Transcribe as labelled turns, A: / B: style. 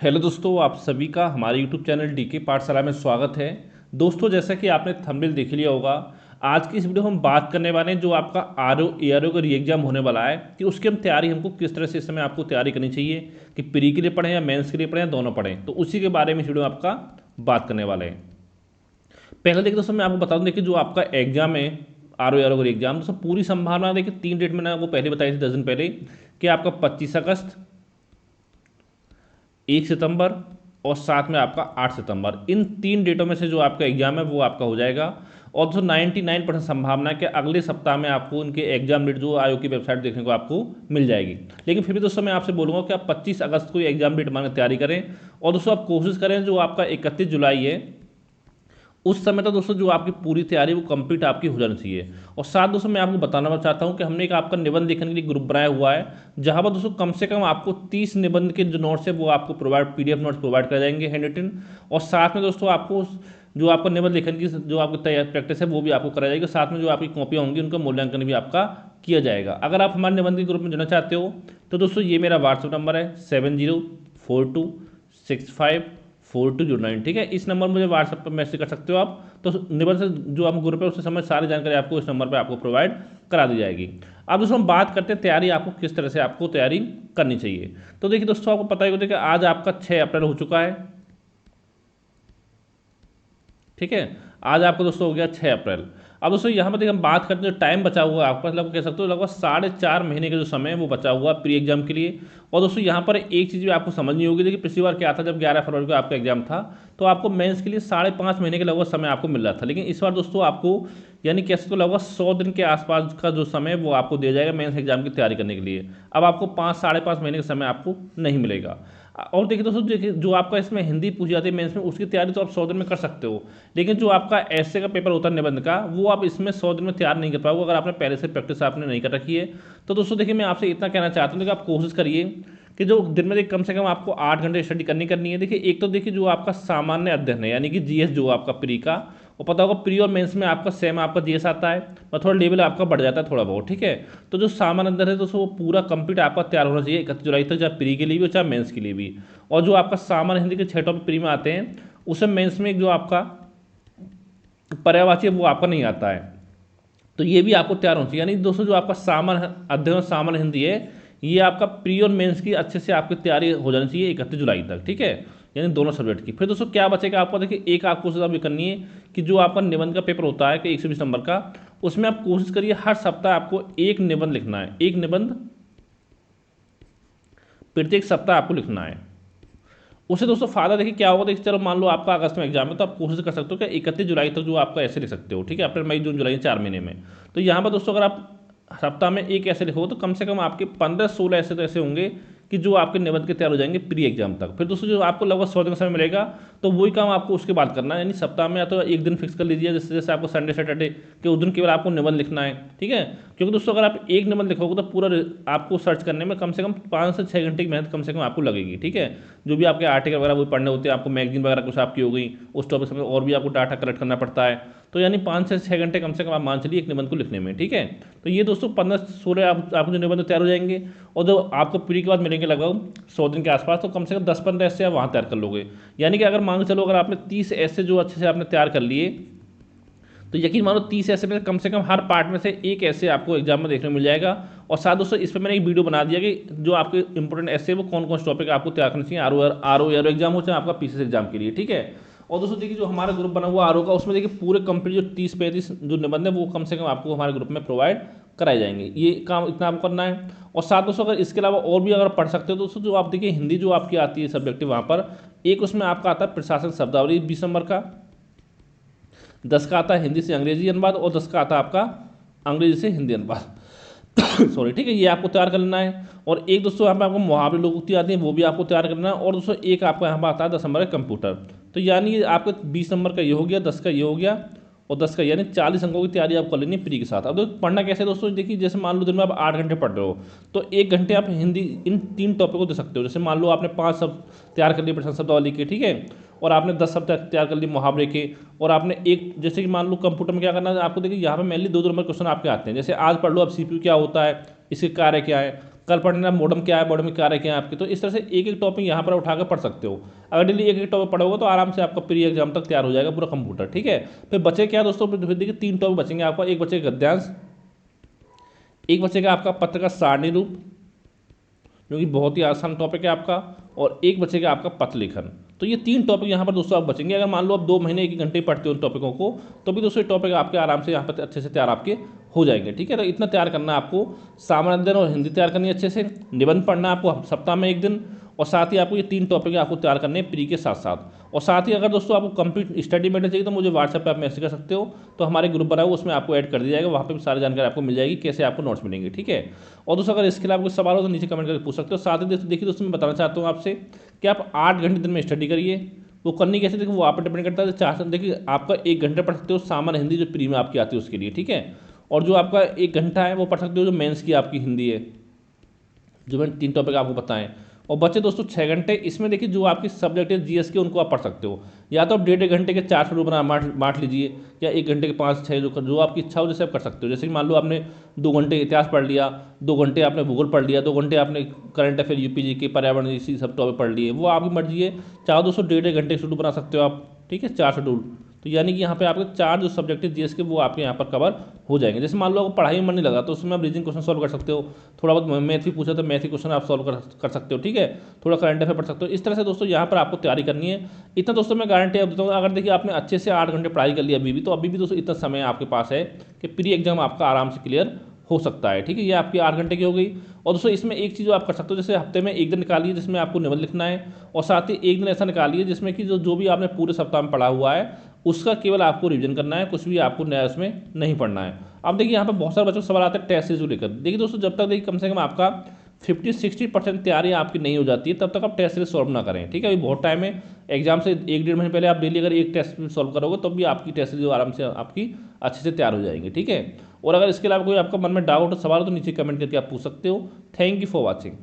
A: Hello दोस्तों, आप सभी का हमारे यूट्यूब चैनल डीके पाठशाला में स्वागत है। दोस्तों, जैसा कि आपने थंबनेल देख लिया होगा, आज की इस वीडियो में हम बात करने वाले हैं जो आपका ARO का री एग्जाम होने वाला है कि उसकी हम तैयारी हमको किस तरह से इस समय आपको तैयारी करनी चाहिए कि प्री के लिए पढ़ें या मेंस के लिए पढ़ें या दोनों पढ़ें। तो उसी के बारे में इस वीडियो में आपका बात करने वाले हैं। पहले देखिए दोस्तों, मैं आपको बता दूं, देखिए जो आपका एग्जाम है ARO का एग्जाम, दोस्तों पूरी संभावना देखिए 3 डेट मैंने आपको पहले बताई थी 10 दिन पहले कि आपका 25 अगस्त, 1 सितंबर और साथ में आपका 8 सितंबर, इन 3 डेटों में से जो आपका एग्जाम है वो आपका हो जाएगा। और दोस्तों 99% संभावना है कि अगले सप्ताह में आपको उनके एग्जाम डेट जो आयोग की वेबसाइट देखने को आपको मिल जाएगी। लेकिन फिर भी दोस्तों मैं आपसे बोलूँगा कि आप 25 अगस्त को एग्जाम डेट मान के तैयारी करें। और दोस्तों आप कोशिश करें जो आपका 31 जुलाई है उस समय तक दोस्तों जो आपकी पूरी तैयारी वो कंप्लीट आपकी हो जानी चाहिए। और साथ दोस्तों मैं आपको बताना चाहता हूँ कि हमने एक आपका निबंध लिखने के लिए ग्रुप बनाया हुआ है, जहाँ पर दोस्तों कम से कम आपको 30 निबंध के जो नोट्स है वो आपको PDF नोट्स प्रोवाइड कर जाएंगे हैंड रिटन। और साथ में दोस्तों आपको जो आपका निबंध लेखन की जो आपकी तैयारी प्रैक्टिस है वो भी आपको कराई जाएगी। साथ में जो आपकी कॉपियाँ होंगी उनका मूल्यांकन भी आपका किया जाएगा। अगर आप हमारे निबंध के ग्रुप में जुड़ना चाहते हो तो दोस्तों ये मेरा व्हाट्सअप नंबर है 7042654209। ठीक है, इस नंबर मुझे व्हाट्सएप पर मैसेज कर सकते हो आप। तो निबंध से जो आपका ग्रुप है उससे समय सारी जानकारी आपको इस नंबर पर आपको प्रोवाइड करा दी जाएगी। अब दोस्तों हम बात करते हैं तैयारी आपको किस तरह से आपको तैयारी करनी चाहिए। तो देखिए दोस्तों, आपको पता ही होता है कि आज आपका 6 अप्रैल हो चुका है। ठीक है, आज आपको दोस्तों हो गया 6 अप्रैल। अब दोस्तों यहाँ पर देखिए हम बात करते हैं जो टाइम बचा हुआ है आपके पास, लगभग कह सकते हो लगभग 4.5 महीने का जो समय है वो बचा हुआ है प्री एग्जाम के लिए। और दोस्तों यहाँ पर एक चीज़ भी आपको समझनी होगी, देखिए पिछली बार क्या था, जब 11 फरवरी को आपका एग्जाम था तो आपको मेंस के लिए 5.5 महीने के लगभग समय आपको मिल रहा था। लेकिन इस बार दोस्तों आपको यानी कह सकते हो लगभग 100 दिन के आसपास का जो समय है वो आपको दिया जाएगा मेंस एग्जाम की तैयारी करने के लिए। अब आपको 5 साढ़े 5 महीने का समय आपको नहीं मिलेगा। और देखिए दोस्तों, देखिए जो आपका इसमें हिंदी पूछी जाती है मेंस में, उसकी तैयारी तो आप 100 दिन में कर सकते हो। लेकिन जो आपका ऐसे का पेपर होता है निबंध का, वो आप इसमें 100 दिन में तैयार नहीं कर पाओगे अगर आपने पहले से प्रैक्टिस आपने नहीं कर रखी है। तो दोस्तों देखिए मैं आपसे इतना कहना चाहता हूँ कि आप कोशिश करिए कि जो दिन में कम से कम आपको 8 घंटे स्टडी करनी है। देखिए एक तो देखिए जो आपका सामान्य अध्ययन है यानी कि जीएस जो आपका प्री का, और पता होगा प्री और मेंस में आपका सेम आपका जीएस आता है और थोड़ा लेवल आपका बढ़ जाता है थोड़ा बहुत। ठीक है, तो जो सामान्य अध्ययन है दोस्तों वो पूरा कंप्लीट आपका तैयार होना चाहिए 31 जुलाई तक, चाहे प्री के लिए भी हो चाहे मेंस के लिए भी। और जो आपका सामान्य हिंदी के 6 टॉपिक प्री में आते हैं उसमें मेंस में जो आपका पर्यायवाची है वो आपका नहीं आता है, तो ये भी आपको तैयार होना चाहिए। यानी दोस्तों जो आपका सामान्य अध्ययन और सामान्य हिंदी है ये आपका प्री और मेंस की अच्छे से आपकी तैयारी हो जानी चाहिए 31 जुलाई तक। ठीक है, यानी दोनों सब्जेक्ट की। फिर दोस्तों क्या बचेगा आपको, देखिए एक आपको कोशिश अभी करनी है कि जो आपका निबंध का पेपर होता है कि 120 नंबर का, उसमें आप कोशिश करिए हर सप्ताह आपको एक निबंध लिखना है, एक निबंध प्रत्येक सप्ताह आपको लिखना है। उससे दोस्तों फायदा देखिए क्या होगा, देखिए चलो मान लो आपका अगस्त में एग्जाम है तो आप कोशिश कर सकते हो कि 31 जुलाई तक जो आपका ऐसे लिख सकते हो। ठीक है, अप्रैल मई जून जुलाई 4 महीने में। तो यहाँ पर दोस्तों अगर आप सप्ताह में एक ऐसे लिखो तो कम से कम आपके 15-16 ऐसे तो ऐसे होंगे कि जो आपके निबंध के तैयार हो जाएंगे प्री एग्जाम तक। फिर दोस्तों जो आपको लगभग 100 दिन का समय मिलेगा तो वही काम आपको उसके बाद करना है, यानी सप्ताह में या तो एक दिन फिक्स कर लीजिए, जैसे जैसे आपको संडे सैटरडे के उस दिन केवल आपको निबंध लिखना है। ठीक है, क्योंकि दोस्तों अगर आप एक निबंध लिखोगे तो पूरा आपको सर्च करने में कम से कम 5 से 6 घंटे की मेहनत कम से कम आपको लगेगी। ठीक है, जो भी आपके आर्टिकल वगैरह वो पढ़ने होते हैं, आपको मैगजीन वगैरह कुछ आपकी हो गई उस टॉपिक में, और भी आपको डाटा कलेक्ट करना पड़ता है। तो यानी 5 से 6 घंटे कम से कम आप मान चलिए एक निबंध को लिखने में। ठीक है, तो ये दोस्तों 15-16 आपको जो निबंध तैयार हो जाएंगे। और जो आपको प्री के बाद मिलेंगे लगभग 100 दिन के आसपास, तो कम से कम 10-15 ऐसे आप वहाँ तैयार कर लोगे। यानी कि अगर मान के चलो अगर आपने 30 ऐसे जो अच्छे से आपने तैयार कर लिए तो यकीन मानो 30 ऐसे में कम से कम हर पार्ट में से एक ऐसे आपको एग्जाम में देखने को मिल जाएगा। और साथ दोस्तों इस पर मैंने एक वीडियो बना दिया कि जो आपके इंपॉर्टेंट ऐसे वो कौन कौन से टॉपिक आपको तैयार करना चाहिए आर ओ एग्जाम हो चाहे आपका पीसीएस एग्जाम के लिए। ठीक है, और दोस्तों देखिए जो हमारा ग्रुप बना हुआ आर ओ का, उसमें देखिए पूरे कंप्लीट जो 30-35 जो निबंध है वो कम से कम आपको हमारे ग्रुप में प्रोवाइड कराए जाएंगे। ये काम इतना आपको करना है। और साथ दोस्तों अगर इसके अलावा और भी अगर पढ़ सकते हो दोस्तों, जो आप देखिए हिंदी जो आपकी आती है सब्जेक्टिव, वहाँ पर एक उसमें आपका आता है प्रशासन शब्दावली 20 नंबर का, 10 का आता है हिंदी से अंग्रेजी अनुवाद, और 10 का आता है आपका अंग्रेजी से हिंदी अनुवाद। सॉरी, ठीक है, ये आपको तैयार कर लेना है। और एक दोस्तों यहाँ पे आपको मुहावरे लोकोक्ति आती है वो भी आपको तैयार करना है। और दोस्तों एक आपका यहाँ पर आता है 10 नंबर का कंप्यूटर। तो यानी ये आपका 20 नंबर का ये हो गया, 10 का ये हो गया और 10 का, यानी 40 अंकों की तैयारी आप कर लेनी प्री के साथ। अब तो पढ़ना कैसे है दोस्तों, देखिए जैसे मान लो दिन में आप 8 घंटे पढ़ रहे हो तो 1 घंटे आप हिंदी इन 3 टॉपिक को दे सकते हो। जैसे मान लो आपने 5 शब्द तैयार कर लिए प्रश्न शब्दावली के, ठीक है, और आपने 10 शब्द तैयार कर लिए मुहावरे के, और आपने एक जैसे कि मान लो कंप्यूटर में क्या करना है आपको, देखिए यहाँ पे मेनली 2 नंबर क्वेश्चन आपके आते हैं। जैसे आज पढ़ लो अब सीपीयू क्या होता है, इसके कार्य क्या है, कल पढ़ना मॉडर्न क्या है, मॉडर्न में क्या रखे हैं आपके। तो इस तरह से एक एक टॉपिक यहाँ पर उठाकर पढ़ सकते हो। अगर डेली एक एक टॉपिक पढ़ोगे तो आराम से आपका प्री एग्जाम तक तैयार हो जाएगा पूरा कंप्यूटर, ठीक है। फिर बचे क्या दोस्तों, फिर देखिए 3 टॉपिक बचेंगे आपका। एक बचेगा गद्यांश, एक बचेगा आपका पत्र का सारणी रूप, जो कि बहुत ही आसान टॉपिक है आपका, और एक बचेगा आपका पत्र लेखन। तो ये 3 टॉपिक यहाँ पर दोस्तों आप बचेंगे। अगर मान लो आप 2 महीने 1 घंटे पढ़ते हो उन टॉपिकों को, तो भी दोस्तों ये टॉपिक आपके आराम से यहाँ पर अच्छे से तैयार आपके हो जाएंगे, ठीक है। तो इतना तैयार करना है आपको। सामान्य अध्ययन और हिंदी तैयार करनी है अच्छे से, निबंध पढ़ना है आपको सप्ताह में 1 दिन, और साथ ही आपको ये 3 टॉपिक आपको तैयार करने हैं प्री के साथ साथ। और साथ ही अगर दोस्तों आपको कंप्लीट स्टडी मटेरियल चाहिए तो मुझे व्हाट्सएप पे आप मैसेज कर सकते हो। तो हमारे ग्रुप बना हुआ उसमें आपको ऐड कर दिया जाएगा, वहाँ पे भी सारी जानकारी आपको मिल जाएगी कैसे आपको नोट्स मिलेंगे, ठीक है। और दोस्तों अगर इसके लिए आपको सवाल हो तो नीचे कमेंट करके पूछ सकते हो। साथ ही देखिए दोस्तों मैं बताना चाहता हूँ आपसे कि आप 8 घंटे दिन में स्टडी करिए। वो करनी कैसे, देखिए वो आप पर डिपेंड करता है। चाहे देखिए आपका 1 घंटे पढ़ सकते हो सामान्य हिंदी जो प्री में आपकी आती है उसके लिए, ठीक है। और जो आपका 1 घंटा है वो पढ़ सकते हो जो मेंस की आपकी हिंदी है, जो मैंने 3 टॉपिक आपको बताएं। और बच्चे दोस्तों 6 घंटे, इसमें देखिए जो आपकी सब्जेक्ट है जीएस के उनको आप पढ़ सकते हो। या तो आप 1.5 घंटे के 4 शेड्यूल बना बांट लीजिए, या 1 घंटे के 5-6 जो आपकी इच्छा हो जैसे आप कर सकते हो। जैसे कि मान लो आपने 2 घंटे इतिहास पढ़ लिया, 2 घंटे आपने भूगोल पढ़ लिया, 2 घंटे आपने करंट अफेयर यूपीजी के पर्यावरण इसी सब टॉपिक पढ़ लिए, वो आपकी मर्जी है। चाहो दोस्तों 1.5 घंटे का शेड्यूल बना सकते हो आप, ठीक है, 4 शेड्यूल। तो यानी कि यहाँ पे आपके 4 जो सब्जेक्ट है जीएस के वो आपके यहाँ पर कवर हो जाएंगे। जैसे मान लो आपको पढ़ाई में मन नहीं लगा तो उसमें आप रीजनिंग क्वेश्चन सॉल्व कर सकते हो, थोड़ा बहुत मैथ भी पूछा तो मैथ की क्वेश्चन आप सॉल्व कर सकते हो, ठीक है। थोड़ा करंट अफेयर पढ़ सकते हो। इस तरह से दोस्तों यहाँ पर आपको तैयारी करनी है। इतना दोस्तों मैं गारंटी आप देता हूँ, अगर देखिए आपने अच्छे से 8 घंटे पढ़ाई कर लिया अभी भी, तो अभी भी दोस्तों इतना समय आपके पास है कि प्री एग्जाम आपका आराम से क्लियर हो सकता है, ठीक है। ये आपकी 8 घंटे की हो गई। और दोस्तों इसमें एक चीज़ आप कर सकते हो, जैसे हफ्ते में 1 दिन निकालिए जिसमें आपको निबंध लिखना है, और साथ ही 1 दिन ऐसा निकालिए जिसमें कि जो भी आपने पूरे सप्ताह में पढ़ा हुआ है उसका केवल आपको रिवीजन करना है, कुछ भी आपको नया उसमें नहीं पढ़ना है। अब देखिए यहाँ पर बहुत सारे बच्चों को सवाल आते हैं टेस्ट सीरीज को लेकर। देखिए दोस्तों जब तक देखिए कम से कम आपका 50-60% तैयारी आपकी नहीं हो जाती है तब तक आप टेस्ट सीरीज सॉल्व ना करें, ठीक है। अभी बहुत टाइम है एग्जाम से 1-1.5 महीने पहले आप डेली अगर एक टेस्ट सॉल्व करोगे तब भी आपकी टेस्ट सीरीज आराम से आपकी अच्छे से तैयार हो जाएंगी, ठीक है। और अगर इसके अलावा कोई आपका मन में डाउट सवाल हो तो नीचे कमेंट करके आप पूछ सकते हो। Thank you for watching.